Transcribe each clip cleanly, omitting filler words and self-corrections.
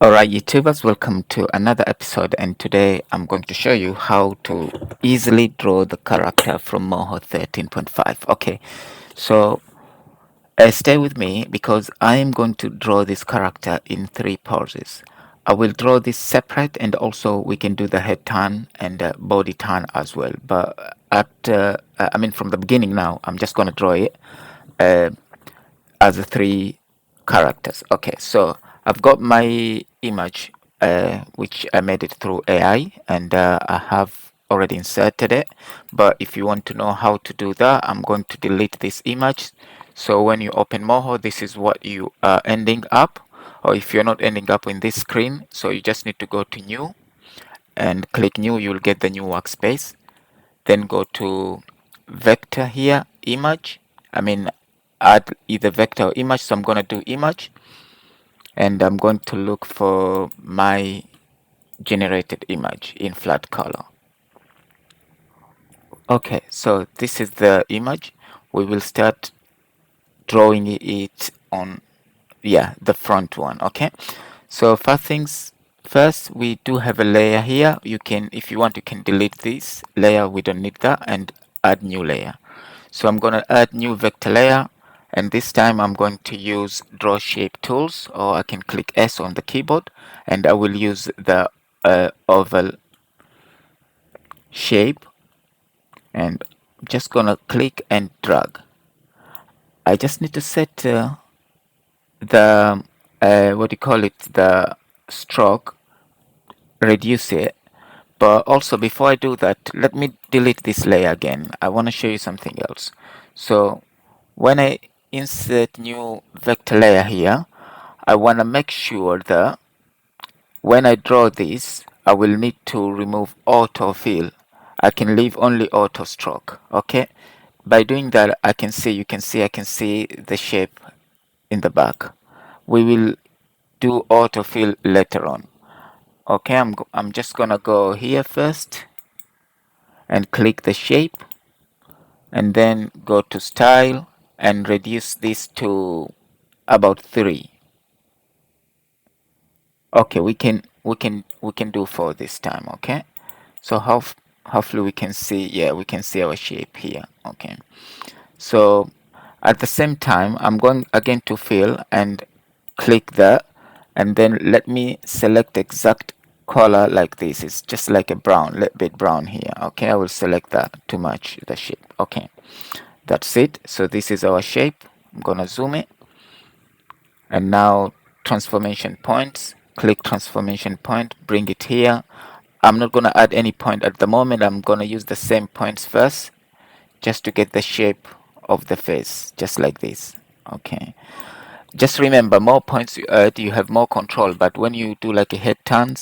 Alright YouTubers, welcome to another episode, and today I'm going to show you how to easily draw the character from Moho 13.5. Okay, so stay with me because I am going to draw this character in 3 poses. I will draw this separate, and also we can do the head turn and body turn as well, but from the beginning now I'm just going to draw it as 3 characters. Okay, so I've got my image which I made it through AI, and I have already inserted it. But if you want to know how to do that, I'm going to delete this image. So when you open Moho, this is what you are ending up, or if you're not ending up in this screen, so you just need to go to new and click new. You'll get the new workspace. Then go to vector here, image. Add either vector or image, so I'm going to do image, and I'm going to look for my generated image in flat color. Okay, so this is the image. We will start drawing it on the front one. Okay, so first things first, we do have a layer here. You can, if you want, you can delete this layer. We don't need that, and add new layer. So I'm going to add new vector layer, and this time I'm going to use draw shape tools, or I can click S on the keyboard, and I will use the oval shape, and I'm just gonna click and drag. I just need to set the the stroke, reduce it. But also, before I do that, let me delete this layer again. I want to show you something else. So when I insert new vector layer here, I want to make sure that when I draw this, I will need to remove auto fill. I can leave only auto stroke. Okay, by doing that, I can see the shape in the back. We will do auto fill later on. Okay, I'm just gonna go here first and click the shape, and then go to style and reduce this to about 3. Okay, we can do 4 this time. Okay, so hopefully we can see, we can see our shape here. Okay, so at the same time I'm going again to fill and click that, and then let me select exact color like this. It's just like a brown, little bit brown here. Okay, I will select that to match the shape. Okay, that's it. So this is our shape. I'm gonna zoom it, and now transformation points. Click transformation point, bring it here. I'm not gonna add any point at the moment. I'm gonna use the same points first, just to get the shape of the face, just like this. Okay, just remember, more points you add, you have more control. But when you do like a head turn,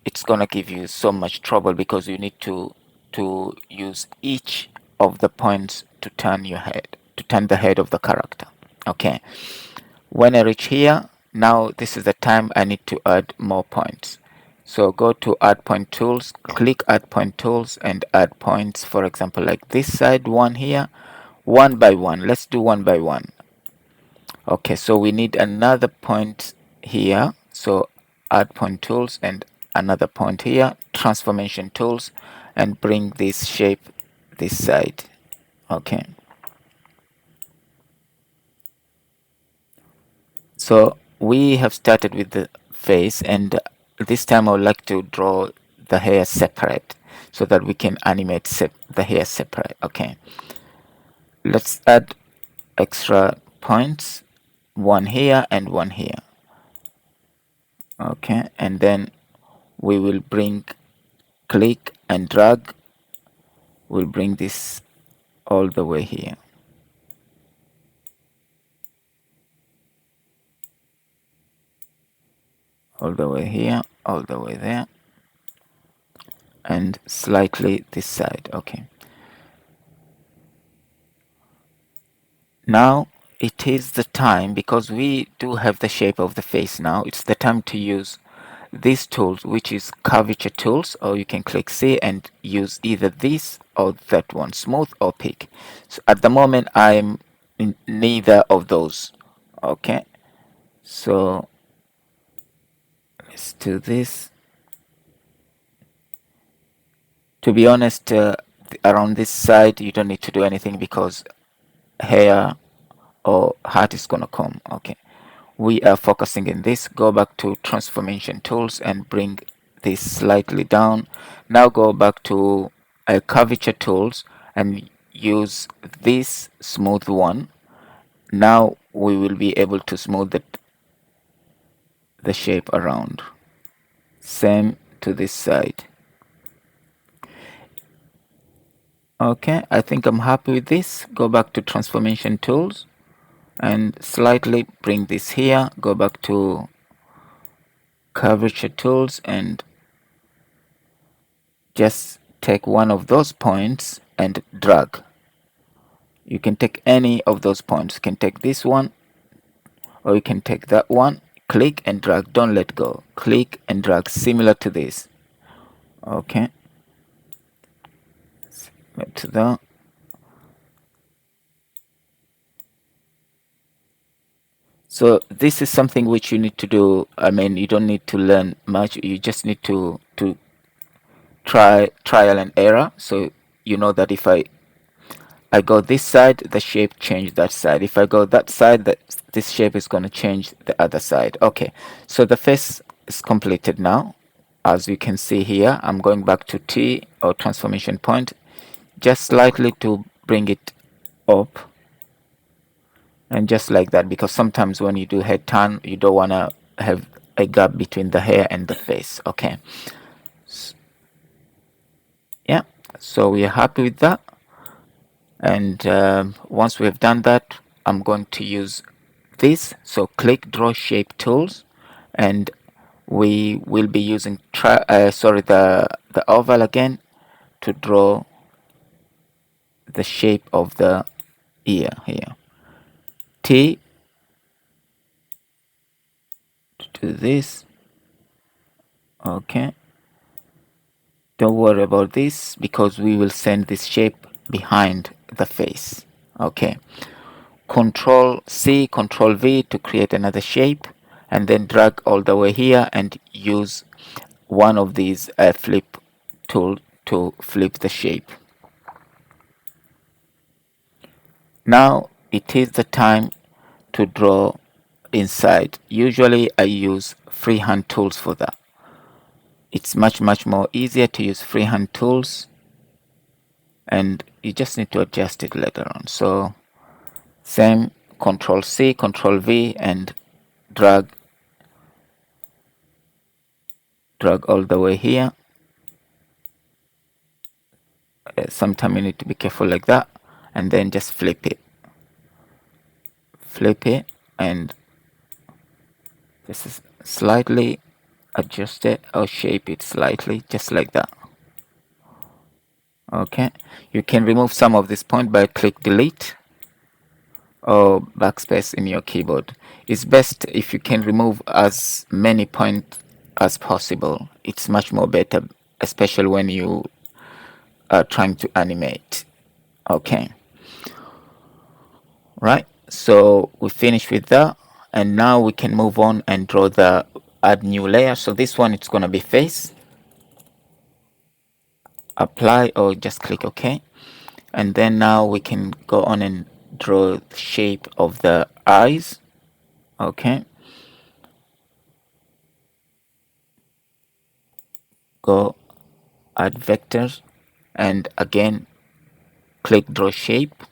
it's gonna give you so much trouble because you need to use each of the points to turn your head, to turn the head of the character. Okay, when I reach here, now this is the time I need to add more points. So go to add point tools, click add point tools, and add points. For example, like this side one here, 1 by 1. Let's do 1 by 1. Okay, so we need another point here. So add point tools and another point here, transformation tools, and bring this shape this side. Okay, so we have started with the face, and this time I would like to draw the hair separate so that we can animate the hair separate. Okay, let's add extra points, 1 here and 1 here. Okay, and then we will click and drag. We'll bring this all the way here. All the way here, all the way there, and slightly this side. Okay, now it is the time, because we do have the shape of the face now, it's the time to use these tools, which is curvature tools, or you can click C and use either this or that one, smooth or peak. So at the moment I'm in neither of those. Okay, so let's do this. To be honest, around this side you don't need to do anything because hair or hat is gonna come. Okay, we are focusing in this. Go back to transformation tools and bring this slightly down. Now go back to curvature tools and use this smooth one. Now we will be able to smooth the shape around. Same to this side. Okay, I think I'm happy with this. Go back to transformation tools and slightly bring this here. Go back to curvature tools and just take one of those points and drag. You can take any of those points. You can take this one or you can take that one. Click and drag. Don't let go. Click and drag, similar to this. Okay. Similar to that. So this is something which you need to do. I mean, you don't need to learn much. You just need to trial and error. So you know that if I go this side, the shape change that side. If I go that side, this shape is going to change the other side. Okay, so the face is completed now. As you can see here, I'm going back to T or transformation point, just slightly to bring it up. And just like that, because sometimes when you do head turn, you don't want to have a gap between the hair and the face. Okay. Yeah, so we are happy with that. And once we have done that, I'm going to use this. So click draw shape tools, and we will be using the oval again to draw the shape of the ear here. T to do this. Okay, don't worry about this because we will send this shape behind the face. Okay, Control C, Control V to create another shape, and then drag all the way here and use one of these flip tool to flip the shape. Now it is the time to draw inside. Usually I use freehand tools for that. It's much more easier to use freehand tools, and you just need to adjust it later on. So same, Control C, Control V, and drag all the way here. Sometimes you need to be careful like that, and then just flip it and just slightly adjust it or shape it slightly, just like that. Okay, you can remove some of this point by click delete or backspace in your keyboard. It's best if you can remove as many points as possible. It's much more better, especially when you are trying to animate. Okay, right, so we finished with that, and now we can move on and draw the add new layer. So this one, it's going to be face. Apply or just click OK, and then now we can go on and draw the shape of the eyes. Okay, go add vectors, and again click draw shape,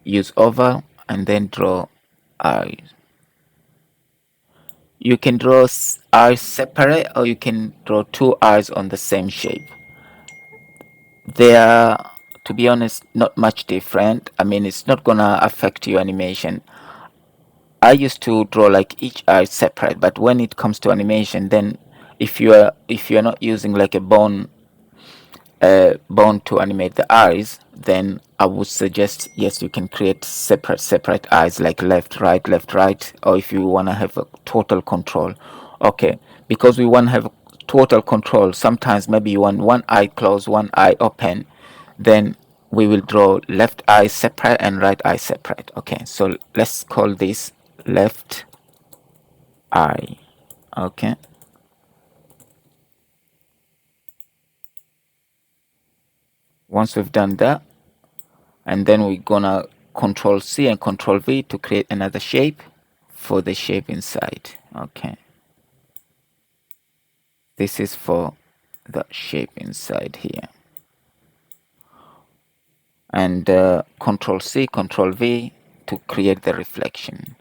use oval, and then draw eyes. You can draw eyes separate, or you can draw two eyes on the same shape. They are, to be honest, not much different. I mean, it's not gonna affect your animation. I used to draw like each eye separate, but when it comes to animation, then if you're not using like a bone to animate the eyes, then I would suggest, yes, you can create separate eyes, like left right, or if you want to have a total control Okay, because we want to have total control. Sometimes maybe you want one eye closed, one eye open. Then we will draw left eye separate and right eye separate. Okay, so let's call this left eye. Okay, once we've done that, and then we're gonna Control C and Control V to create another shape for the shape inside. Okay, this is for the shape inside here. And Control C, Control V to create the reflection.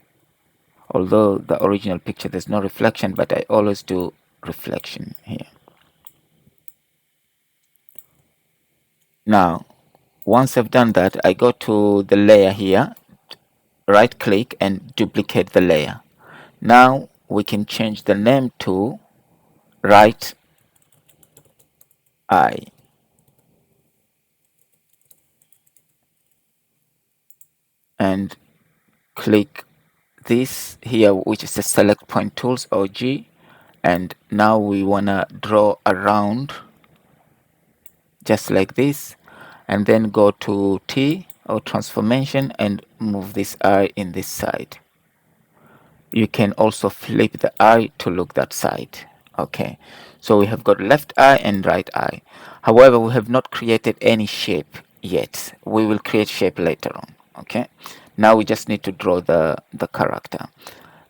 Although the original picture there's no reflection, but I always do reflection here. Now, once I've done that, I go to the layer here, right click and duplicate the layer. Now we can change the name to right eye. And click this here, which is the select point tools or G. And now we wanna draw around just like this, and then go to T or transformation and move this eye in this side. You can also flip the eye to look that side. Okay, so we have got left eye and right eye. However, we have not created any shape yet. We will create shape later on. Okay, now we just need to draw the character.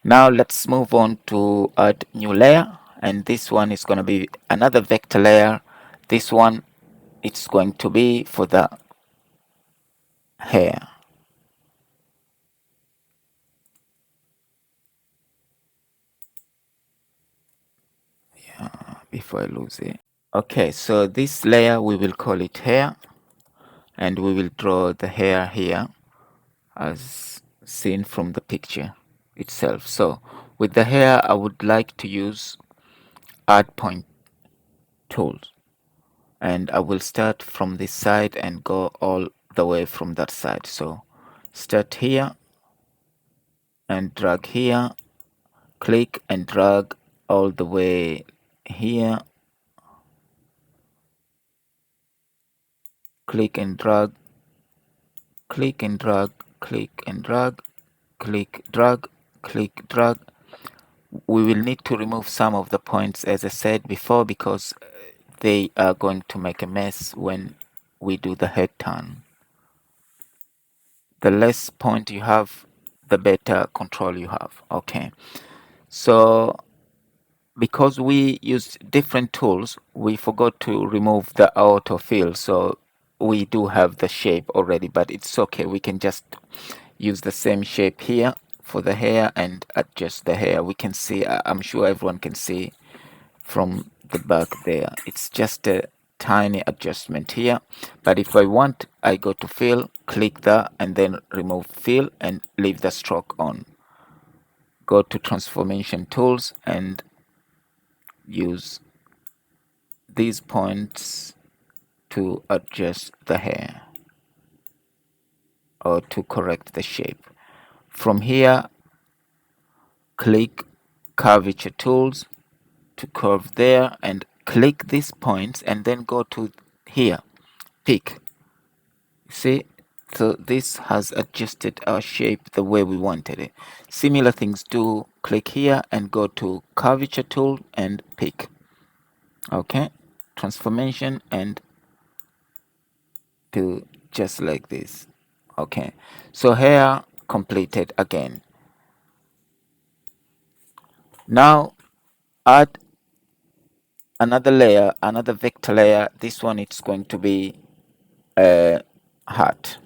Now let's move on to add new layer, and this one is going to be another vector layer. This one, it's going to be for the hair. Before I lose it. Okay, so this layer we will call it hair, and we will draw the hair here as seen from the picture itself. So with the hair, I would like to use add point tools, and I will start from this side and go all the way from that side. So start here and drag here, click and drag all the way here, click and drag, click and drag, click and drag, click, drag, click, drag. We will need to remove some of the points, as I said before, because they are going to make a mess when we do the head turn. The less point you have, the better control you have. Okay, so because we used different tools, we forgot to remove the autofill. So we do have the shape already, but it's okay. We can just use the same shape here for the hair and adjust the hair. We can see, I'm sure everyone can see from the back there. It's just a tiny adjustment here. But if I want, I go to fill, click that, and then remove fill and leave the stroke on. Go to transformation tools and use these points to adjust the hair or to correct the shape. From here, click curvature tools to curve there and click these points and then go to here, pick. See, so this has adjusted our shape the way we wanted it. Similar things, do click here and go to curvature tool and pick. Okay, transformation and do just like this. Okay, so hair completed again. Now add another layer, another vector layer. This one it's going to be a hat.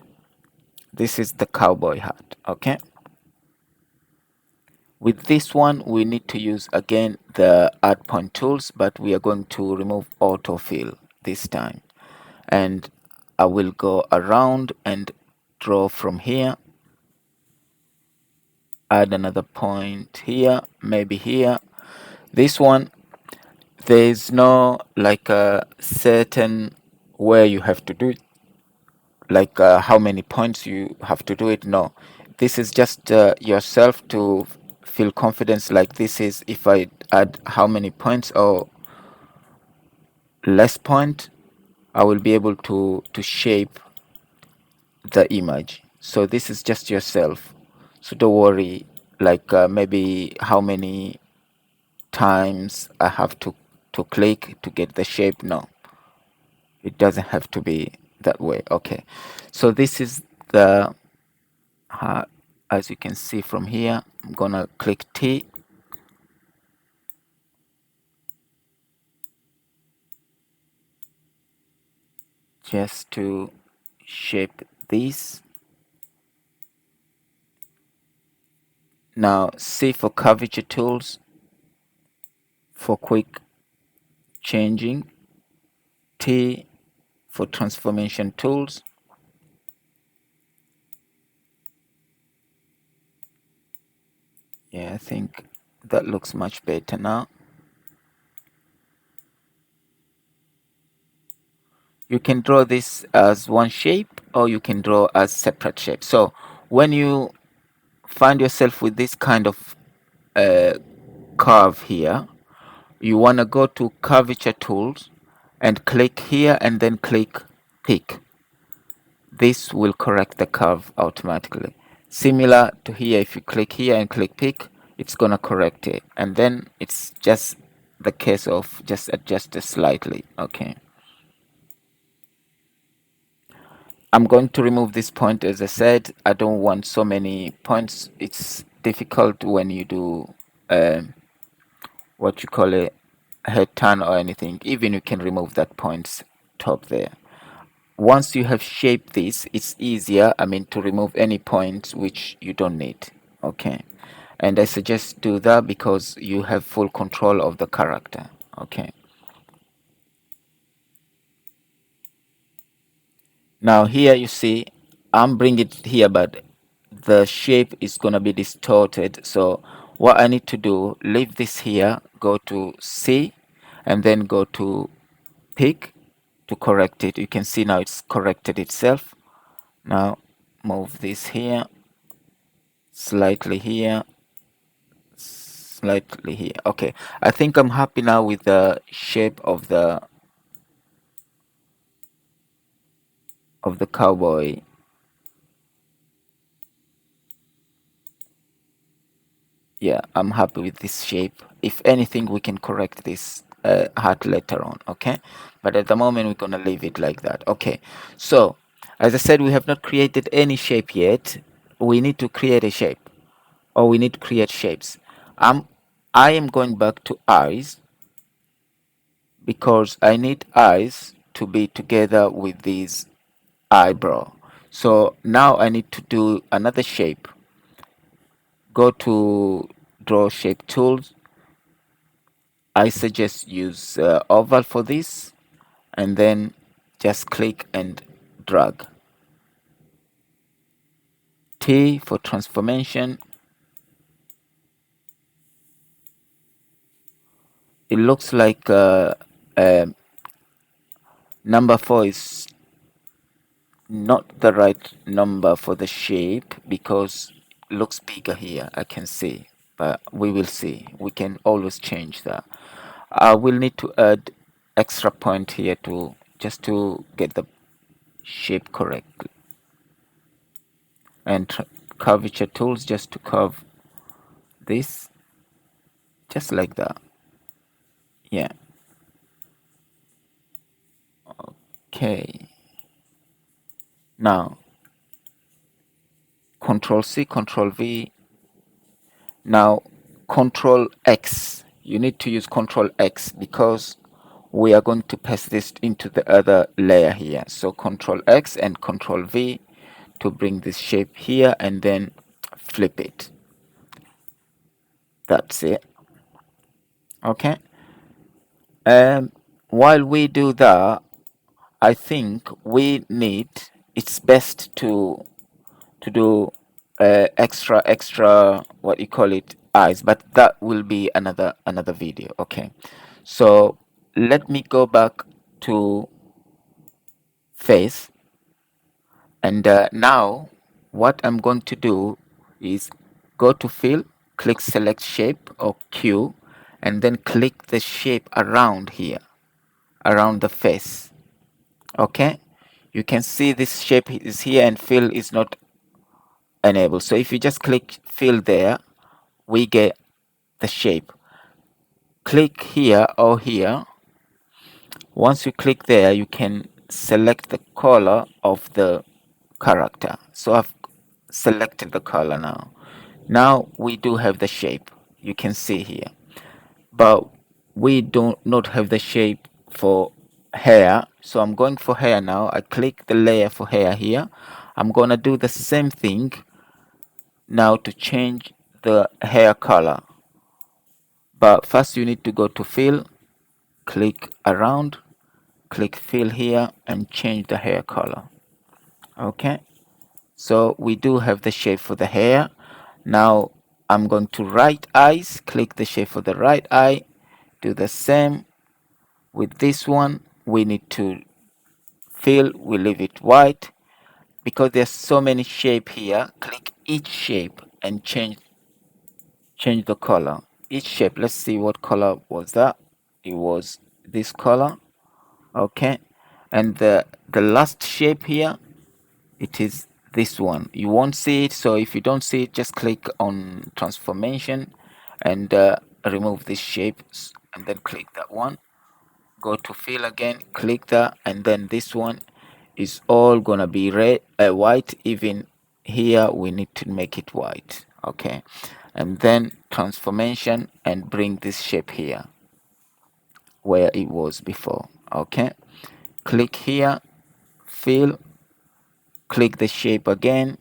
This is the cowboy hat. Okay, with this one we need to use again the add point tools, but we are going to remove autofill this time, and I will go around and draw from here, add another point here, maybe here. This one, there's no like a certain where you have to do it, like how many points you have to do it. No, this is just yourself to feel confidence like this is if I add how many points or less point, I will be able to shape the image. So this is just yourself. So don't worry, like maybe how many times I have to click to get the shape. No, it doesn't have to be that way. Okay, so this is the as you can see from here, I'm gonna click T. Just to shape this. Now C for curvature tools, for quick changing, T for transformation tools. Yeah, I think that looks much better now. You can draw this as one shape or you can draw as separate shapes. So when you find yourself with this kind of curve here, you want to go to curvature tools and click here and then click pick. This will correct the curve automatically. Similar to here, if you click here and click pick, it's gonna correct it, and then it's just the case of just adjust it slightly. Okay, I'm going to remove this point. As I said, I don't want so many points. It's difficult when you do what you call a head turn or anything. Even you can remove that points top there. Once you have shaped this, it's easier, I mean, to remove any points which you don't need. Okay, and I suggest do that because you have full control of the character. Okay, now here you see I'm bringing it here, but the shape is gonna be distorted. So what I need to do, leave this here, go to C and then go to pick to correct it. You can see now it's corrected itself. Now move this here, slightly here, slightly here. Okay, I think I'm happy now with the shape of the cowboy. Yeah, I'm happy with this shape. If anything, we can correct this heart later on. Okay, but at the moment we're gonna leave it like that. Okay, so as I said, we have not created any shape yet. We need to create a shape, or we need to create shapes. I am going back to eyes because I need eyes to be together with these eyebrow. So now I need to do another shape. Go to draw shape tools. I suggest use oval for this, and then just click and drag. T for transformation. It looks like number 4 is not the right number for the shape because it looks bigger here. I can see, but we will see. We can always change that. I will need to add extra point here to just to get the shape correct, and curvature tools just to curve this just like that. Yeah, okay. Now Control C, Control V. Now Control X. You need to use Control X because we are going to paste this into the other layer here. So Control X and Control V to bring this shape here and then flip it. That's it. Okay. While we do that, I think it's best to do extra what you call it eyes, but that will be another video. Okay, so let me go back to face, and now what I'm going to do is go to fill, click select shape or Q, and then click the shape around here, around the face. Okay, you can see this shape is here and fill is not enabled. So if you just click fill there, we get the shape. Click here or here. Once you click there, you can select the color of the character. So I've selected the color now. Now we do have the shape, you can see here, but we do not have the shape for hair. So I'm going for hair now. I click the layer for hair here. I'm gonna do the same thing now to change the hair color, but first you need to go to fill, click around, click fill here and change the hair color. Okay, so we do have the shape for the hair. Now I'm going to right eyes, click the shape for the right eye, do the same with this one. We need to fill, we leave it white because there's so many shape here. Click each shape and change the color. Each shape, let's see what color was that. It was this color. Okay, and the last shape here, it is this one. You won't see it, so if you don't see it, just click on transformation and remove these shapes and then click that one. Go to fill again, click that, and then this one is all gonna be red, white. Even here we need to make it white. Okay, and then transformation and bring this shape here where it was before. Okay, click here, fill, click the shape again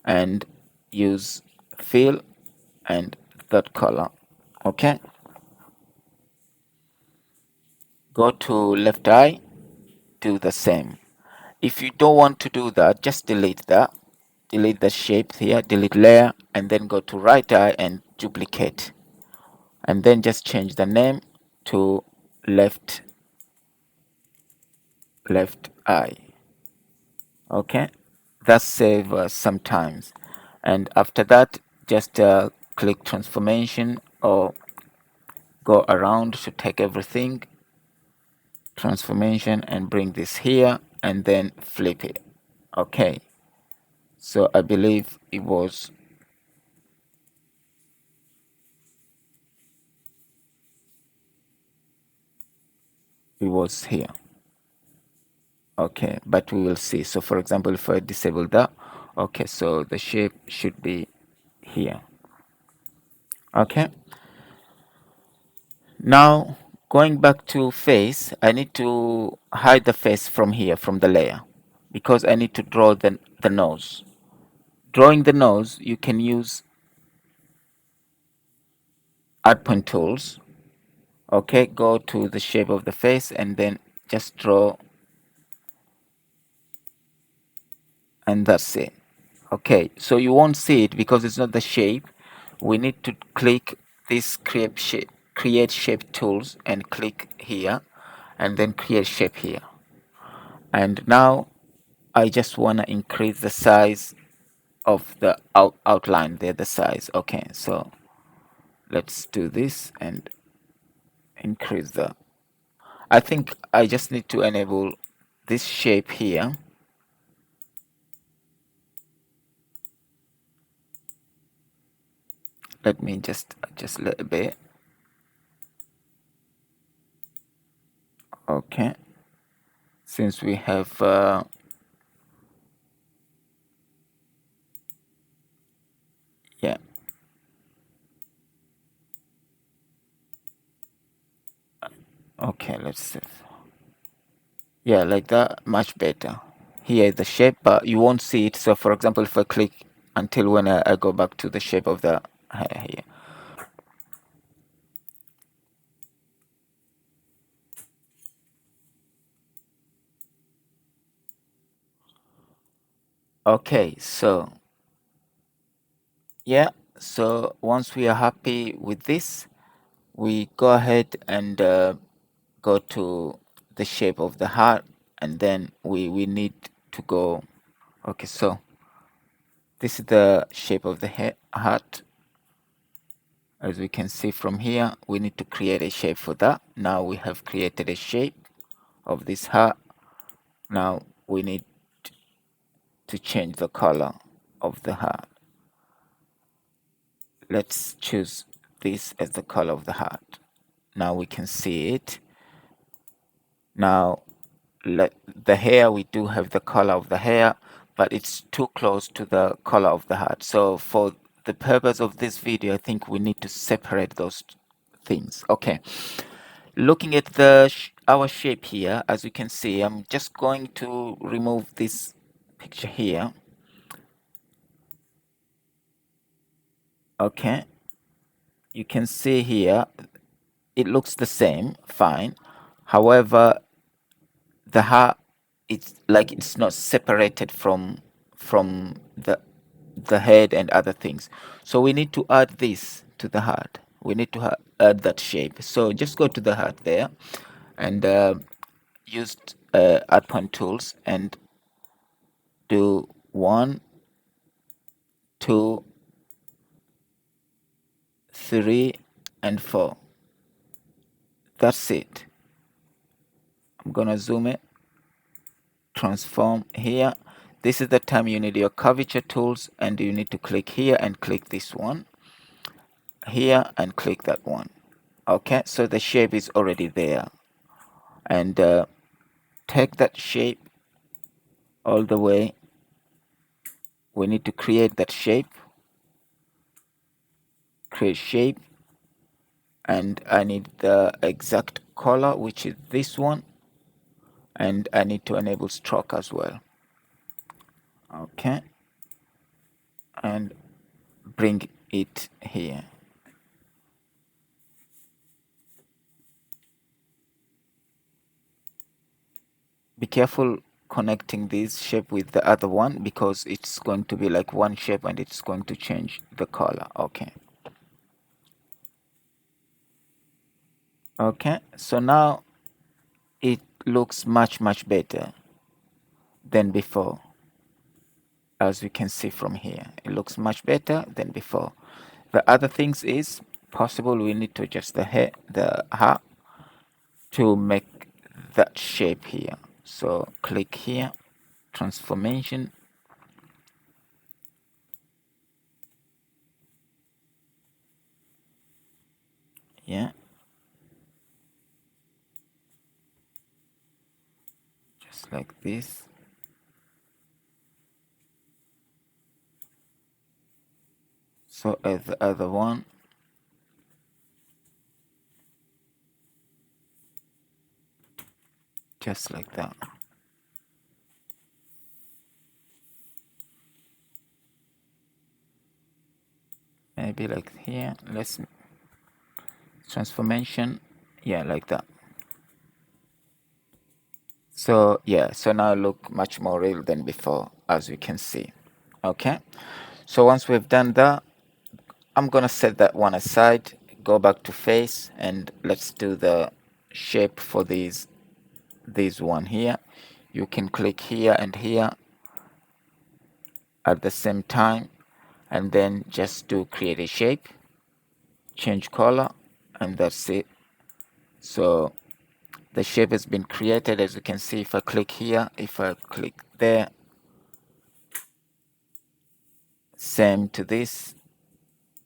and use fill and that color. Okay, go to left eye, do the same. If you don't want to do that, just delete that, delete the shape here, delete layer, and then go to right eye and duplicate, and then just change the name to left eye. Okay, that's save sometimes. And after that, just click transformation or go around to take everything, transformation, and bring this here and then flip it. Okay, so I believe it was here. Okay, but we will see. So for example, if I disable that, okay, so the shape should be here. Okay, now going back to face, I need to hide the face from here, from the layer, because I need to draw the nose. Drawing the nose, you can use add point tools. Okay, go to the shape of the face and then just draw, and that's it. Okay, so you won't see it because it's not the shape. We need to click this create shape tools and click here and then create shape here. And now I just want to increase the size of the outline there, the size. Okay, so let's do this and increase the, I think I just need to enable this shape here. Let me just adjust a little bit. Okay, since we have yeah, okay, let's see. Yeah, like that, much better. Here is the shape, but you won't see it. So for example, if I click until when I go back to the shape of the hair here. Okay, so yeah, so once we are happy with this, we go ahead and go to the shape of the heart, and then we need to go. Okay, so this is the shape of the heart. As we can see from here, we need to create a shape for that. Now we have created a shape of this heart. Now we need to change the color of the heart. Let's choose this as the color of the heart. Now we can see it. Now the hair, we do have the color of the hair, but it's too close to the color of the heart. So for the purpose of this video, I think we need to separate those things. Okay, looking at our shape here, as you can see, I'm just going to remove this picture here. Okay, you can see here it looks the same, fine. However, the heart, it's like it's not separated from the head and other things. So we need to add this to the heart. We need to add that shape. So just go to the heart there and use add point tools and do 1, 2, 3, and 4. That's it. I'm gonna zoom it, transform here. This is the time you need your curvature tools, and you need to click here and click this one here and click that one. Okay, so the shape is already there, and take that shape all the way. We need to create that shape, create shape, and I need the exact color, which is this one, and I need to enable stroke as well. Okay, and bring it here. Be careful connecting this shape with the other one, because it's going to be like one shape and it's going to change the color. Okay, so now it looks much better than before. As we can see from here, it looks much better than before. The other things is possible we need to adjust the heart to make that shape here. So click here, transformation, yeah, just like this. So as the other one, just like that. Maybe like here, let's transformation, yeah, like that. So yeah, so now look much more real than before, as you can see. Okay, so once we've done that, I'm gonna set that one aside, go back to face, and let's do the shape for these one here. You can click here and here at the same time, and then just do create a shape, change color, and that's it. So the shape has been created. As you can see, if I click here, if I click there, same to this,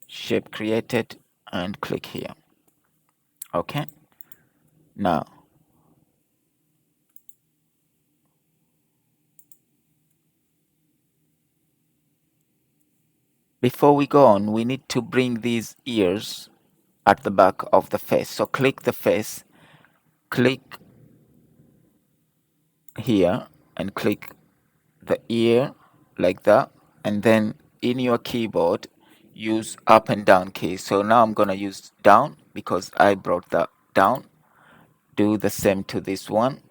shape created, and click here. Okay, now before we go on, we need to bring these ears at the back of the face. So click the face, click here, and click the ear like that, and then in your keyboard use up and down keys. So now I'm gonna use down because I brought that down. Do the same to this one,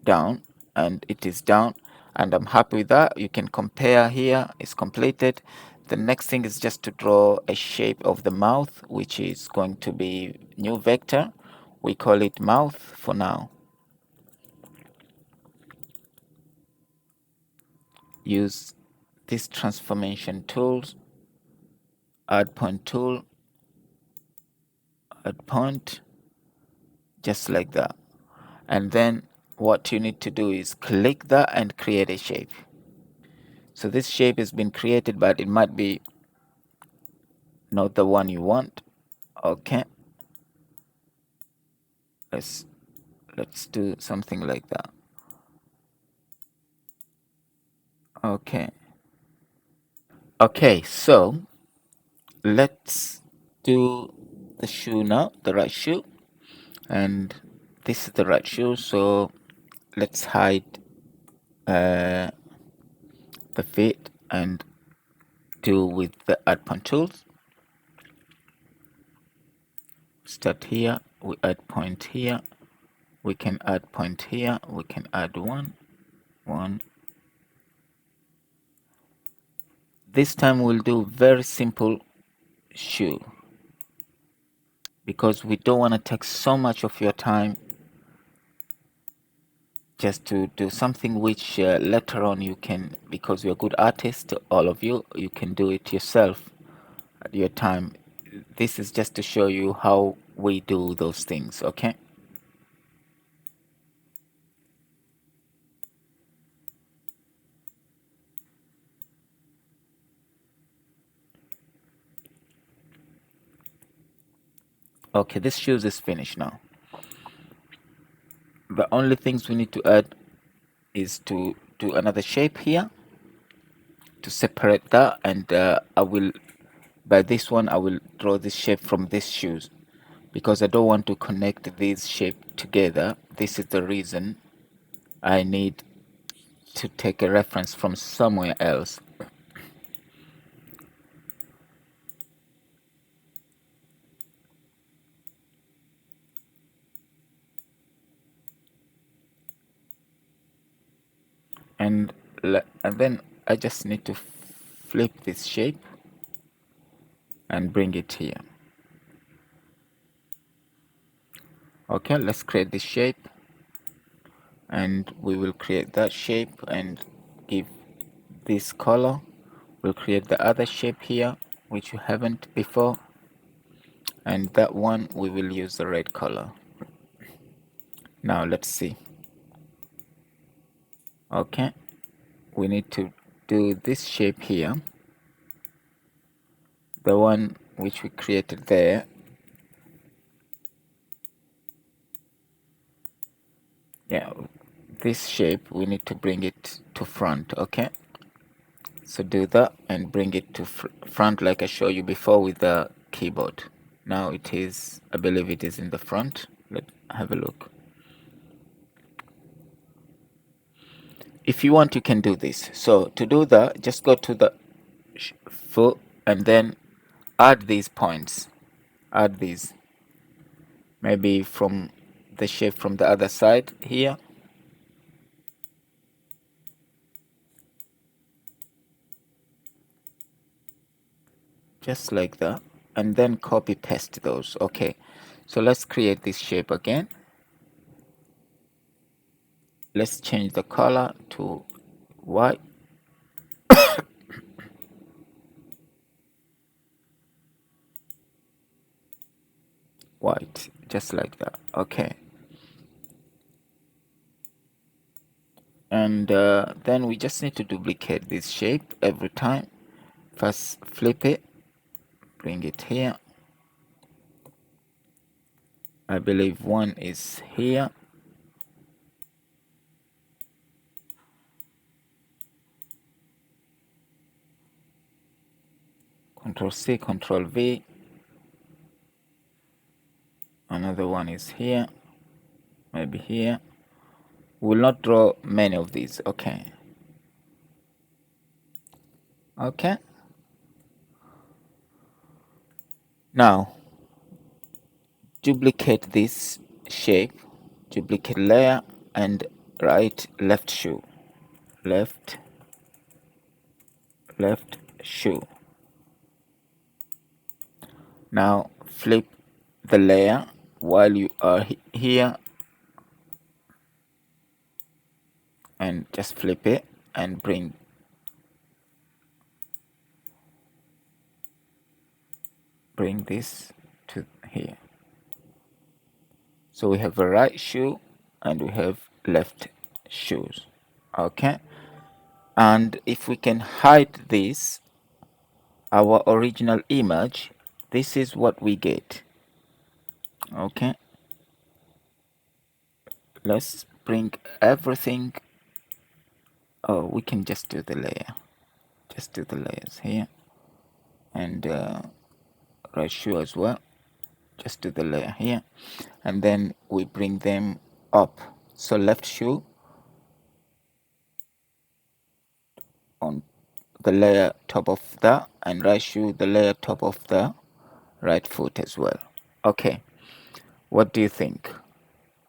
down, and it is down, and I'm happy with that. You can compare here, it's completed. The next thing is just to draw a shape of the mouth, which is going to be new vector. We call it mouth for now. Use this transformation tools, add point tool, add point, just like that. And then what you need to do is click that and create a shape. So this shape has been created, but it might be not the one you want. Okay, let's do something like that. Okay, so let's do the shoe now, the right shoe. And this is the right shoe, so let's hide the feet and do with the add point tools. Start here, we add point here, we can add point here, we can add one. This time we'll do very simple shoe because we don't want to take so much of your time just to do something which later on you can, because you're a good artist, all of you can do it yourself at your time. This is just to show you how we do those things. Okay, this shoes is finished now. The only things we need to add is to do another shape here to separate that, and I will, by this one, I will draw this shape from this shoes because I don't want to connect these shape together. This is the reason I need to take a reference from somewhere else. And then I just need to flip this shape and bring it here. Okay, let's create this shape, and we will create that shape and give this color. We'll create the other shape here which you haven't before, and that one we will use the red color. Now let's see. Okay, we need to do this shape here, the one which we created there. Yeah, this shape we need to bring it to front. Okay, so do that and bring it to front like I showed you before with the keyboard. Now it is, I believe it is in the front. Let's have a look. If you want, you can do this. So to do that, just go to the foot and then add these points. Add these, maybe from the shape from the other side here. Just like that, and then copy paste those. Okay, so let's create this shape again. Let's change the color to white. White, just like that. Okay, and then we just need to duplicate this shape every time. First flip it, bring it here. I believe one is here. Control C, Control V. Another one is here, maybe here. We'll not draw many of these. Okay. Okay. Now, duplicate this shape, duplicate layer, and write left shoe. Left shoe. Now flip the layer while you are here and just flip it and bring this to here. So we have a right shoe and we have left shoes. Okay, and if we can hide this, our original image, this is what we get. Okay, let's bring everything. Oh, we can just do the layer, just do the layers here, and right shoe as well, just do the layer here, and then we bring them up. So left shoe on the layer top of that, and right shoe the layer top of the right foot as well. Okay, what do you think?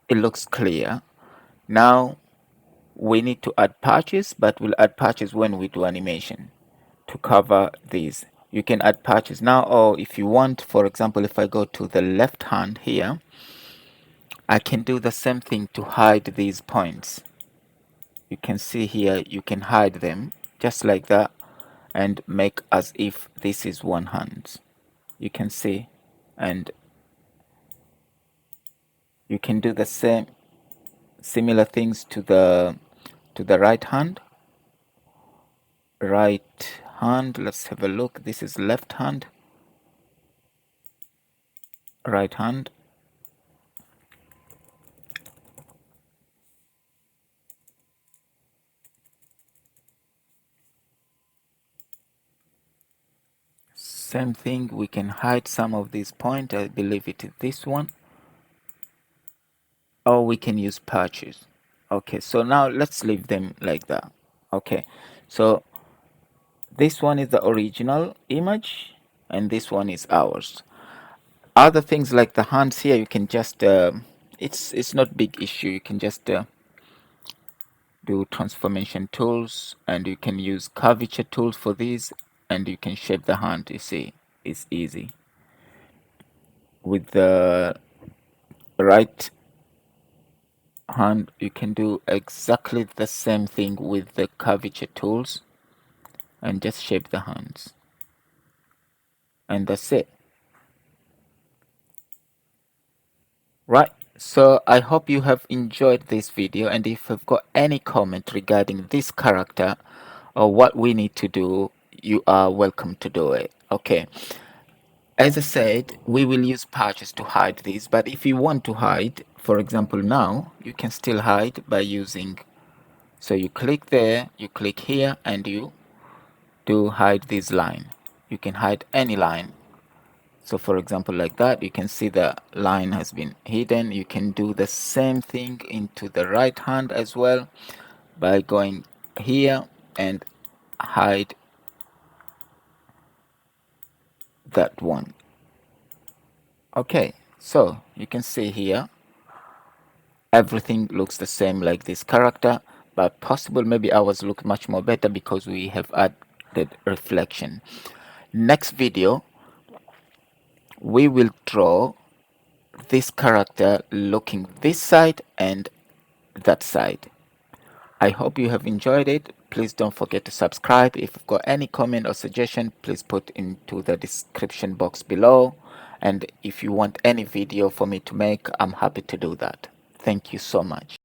It looks clear. Now we need to add patches, but we'll add patches when we do animation to cover these. You can add patches now, or if you want, for example, if I go to the left hand here, I can do the same thing to hide these points. You can see here, you can hide them just like that and make as if this is one hand. You can see, and you can do the same similar things to the right hand. Right hand, let's have a look. This is left hand, right hand, same thing. We can hide some of these points. I believe it is this one, or we can use patches. Okay, so now let's leave them like that. Okay, so this one is the original image and this one is ours. Other things like the hands here, you can just it's not big issue. You can just do transformation tools, and you can use curvature tools for these, and you can shape the hand. You see, it's easy. With the right hand, you can do exactly the same thing with the curvature tools and just shape the hands, and that's it. Right, so I hope you have enjoyed this video, and if you've got any comment regarding this character or what we need to do, you are welcome to do it. Okay, as I said, we will use patches to hide these, but if you want to hide, for example now, you can still hide by using, so you click there, you click here, and you do hide this line. You can hide any line. So for example, like that, you can see the line has been hidden. You can do the same thing into the right hand as well by going here and hide that one. Okay, so you can see here, everything looks the same like this character, but possible maybe ours look much more better because we have added reflection. Next video, we will draw this character looking this side and that side. I hope you have enjoyed it. Please don't forget to subscribe. If you've got any comment or suggestion, please put into the description box below. And if you want any video for me to make, I'm happy to do that. Thank you so much.